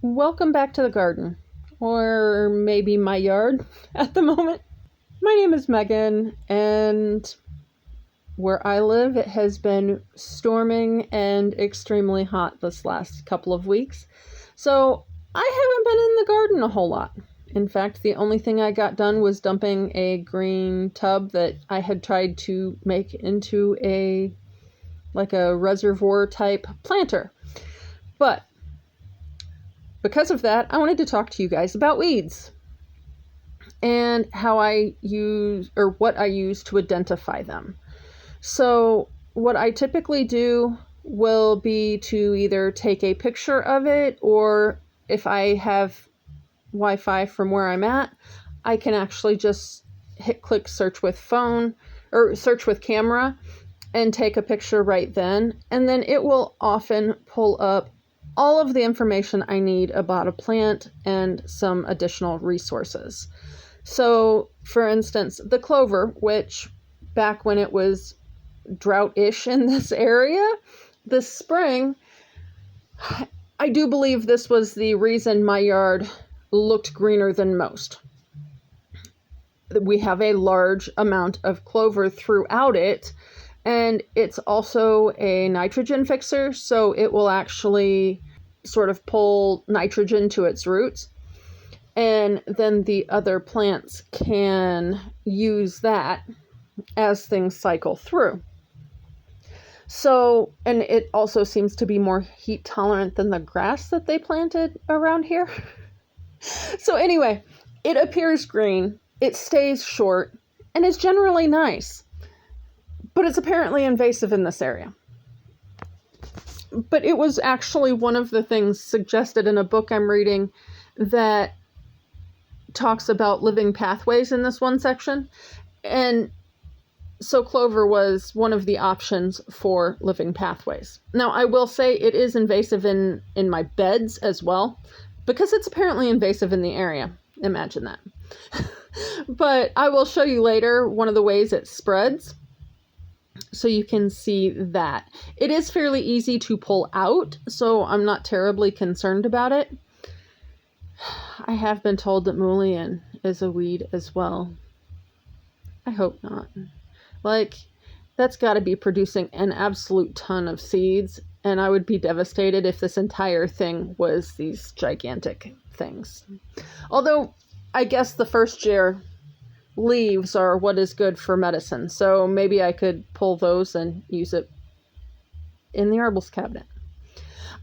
Welcome back to the garden, or maybe my yard at the moment. My name is Megan, and where I live, it has been storming and extremely hot this last couple of weeks. So I haven't been in the garden a whole lot. In fact, the only thing I got done was dumping a green tub that I had tried to make into a reservoir type planter. But because of that, I wanted to talk to you guys about weeds and how I use, or what I use to identify them. So what I typically do will be to either take a picture of it, or if I have Wi-Fi from where I'm at, I can actually just click search with phone or search with camera and take a picture right then. And then it will often pull up all of the information I need about a plant and some additional resources. So, for instance, the clover, which back when it was drought-ish in this area this spring, I do believe this was the reason my yard looked greener than most. We have a large amount of clover throughout it, and it's also a nitrogen fixer, so it will actually sort of pull nitrogen to its roots, and then the other plants can use that as things cycle through. So, and it also seems to be more heat tolerant than the grass that they planted around here. So anyway, it appears green, it stays short, and is generally nice, but it's apparently invasive in this area. But it was actually one of the things suggested in a book I'm reading that talks about living pathways in this one section. And so clover was one of the options for living pathways. Now, I will say it is invasive in my beds as well, because it's apparently invasive in the area. Imagine that. But I will show you later one of the ways it spreads, so you can see that. It is fairly easy to pull out, so I'm not terribly concerned about it. I have been told that mullein is a weed as well. I hope not. That's got to be producing an absolute ton of seeds, and I would be devastated if this entire thing was these gigantic things. Although, I guess the first year leaves are what is good for medicine, so maybe I could pull those and use it in the herbalist cabinet.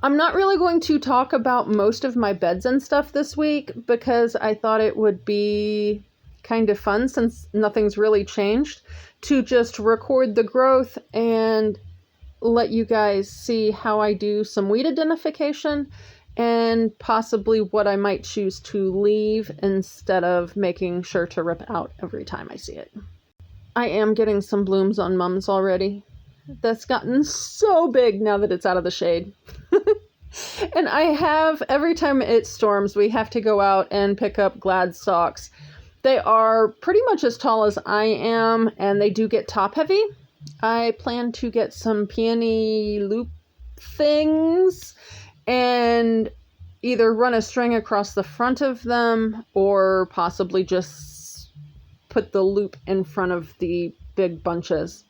I'm not really going to talk about most of my beds and stuff this week because I thought it would be kind of fun, since nothing's really changed, to just record the growth and let you guys see how I do some weed identification and possibly what I might choose to leave instead of making sure to rip out every time I see it. I am getting some blooms on mums already. That's gotten so big now that it's out of the shade. And I have, every time it storms, we have to go out and pick up glad stalks. They are pretty much as tall as I am, and they do get top heavy. I plan to get some peony loop things and either run a string across the front of them or possibly just put the loop in front of the big bunches.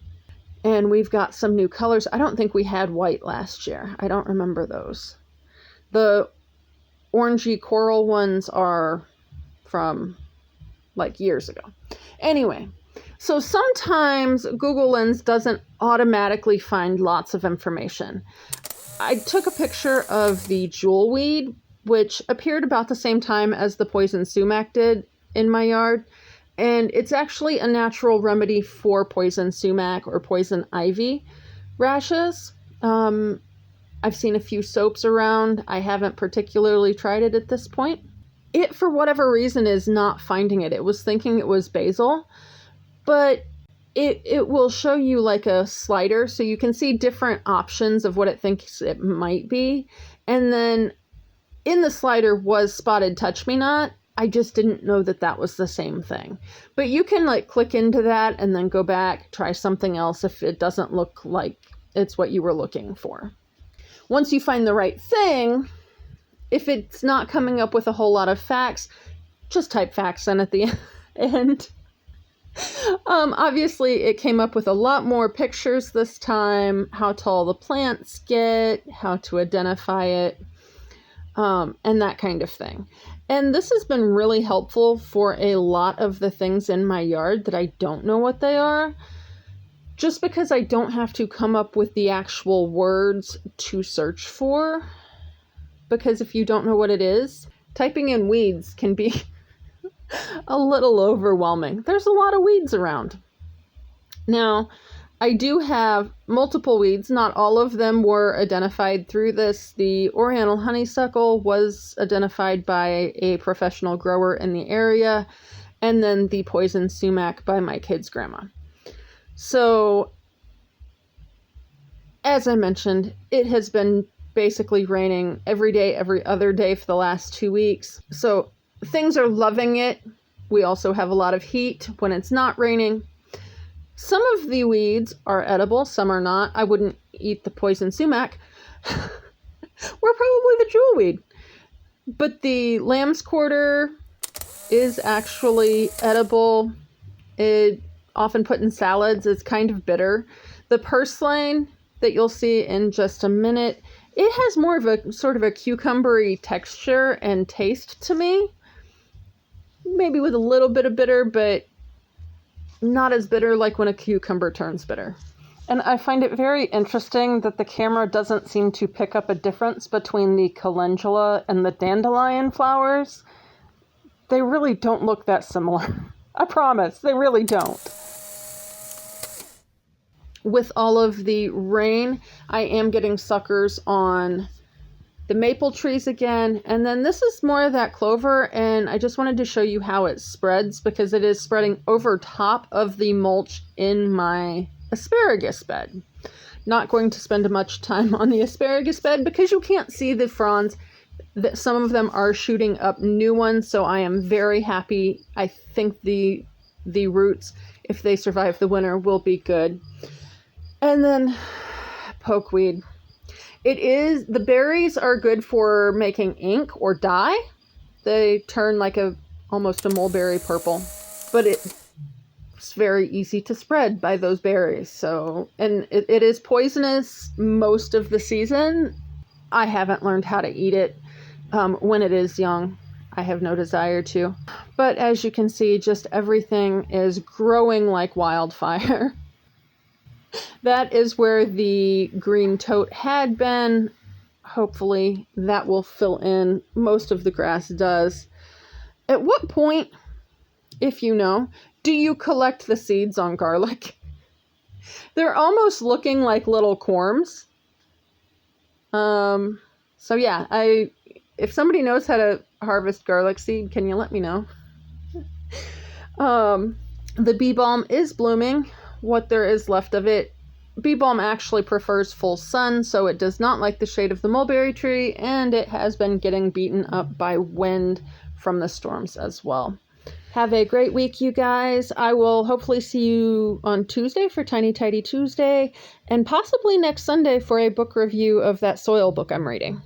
And we've got some new colors. I don't think we had white last year. I don't remember those. The orangey coral ones are from years ago. Anyway, so sometimes Google Lens doesn't automatically find lots of information. I took a picture of the jewelweed, which appeared about the same time as the poison sumac did in my yard. And it's actually a natural remedy for poison sumac or poison ivy rashes. I've seen a few soaps around. I haven't particularly tried it at this point. It, for whatever reason, is not finding it. It was thinking it was basil, but it will show you like a slider, so you can see different options of what it thinks it might be. And then in the slider was spotted touch-me-not. I just didn't know that that was the same thing. But you can click into that and then go back, try something else if it doesn't look like it's what you were looking for. Once you find the right thing, if it's not coming up with a whole lot of facts, just type facts in at the end. Obviously, it came up with a lot more pictures this time, how tall the plants get, how to identify it, and that kind of thing. And this has been really helpful for a lot of the things in my yard that I don't know what they are, just because I don't have to come up with the actual words to search for. Because if you don't know what it is, typing in weeds can be a little overwhelming. There's a lot of weeds around. Now, I do have multiple weeds. Not all of them were identified through this. The Oriental honeysuckle was identified by a professional grower in the area, and then the poison sumac by my kid's grandma. So, as I mentioned, it has been basically raining every day, every other day for the last 2 weeks. So things are loving it. We also have a lot of heat when it's not raining. Some of the weeds are edible, some are not. I wouldn't eat the poison sumac. We're probably the jewelweed. But the lamb's quarter is actually edible. It often put in salads. It's kind of bitter. The purslane that you'll see in just a minute, it has more of a sort of a cucumbery texture and taste to me. Maybe with a little bit of bitter, but not as bitter like when a cucumber turns bitter. And I find it very interesting that the camera doesn't seem to pick up a difference between the calendula and the dandelion flowers. They really don't look that similar. I promise, they really don't. With all of the rain, I am getting suckers on the maple trees again. And then this is more of that clover, and I just wanted to show you how it spreads because it is spreading over top of the mulch in my asparagus bed. Not going to spend much time on the asparagus bed because you can't see the fronds. Some of them are shooting up new ones, so I am very happy. I think the roots, if they survive the winter, will be good. And then pokeweed. The berries are good for making ink or dye. They turn like almost a mulberry purple, but it's very easy to spread by those berries. So, and it is poisonous most of the season. I haven't learned how to eat it when it is young. I have no desire to. But as you can see, just everything is growing like wildfire. That is where the green tote had been. Hopefully that will fill in. Most of the grass does. At what point, if you know, do you collect the seeds on garlic? They're almost looking like little corms. So yeah, if somebody knows how to harvest garlic seed, can you let me know? The bee balm is blooming. What there is left of it. Bee balm actually prefers full sun, so it does not like the shade of the mulberry tree, and it has been getting beaten up by wind from the storms as well. Have a great week, you guys. I will hopefully see you on Tuesday for Tiny Tidy Tuesday, and possibly next Sunday for a book review of that soil book I'm reading.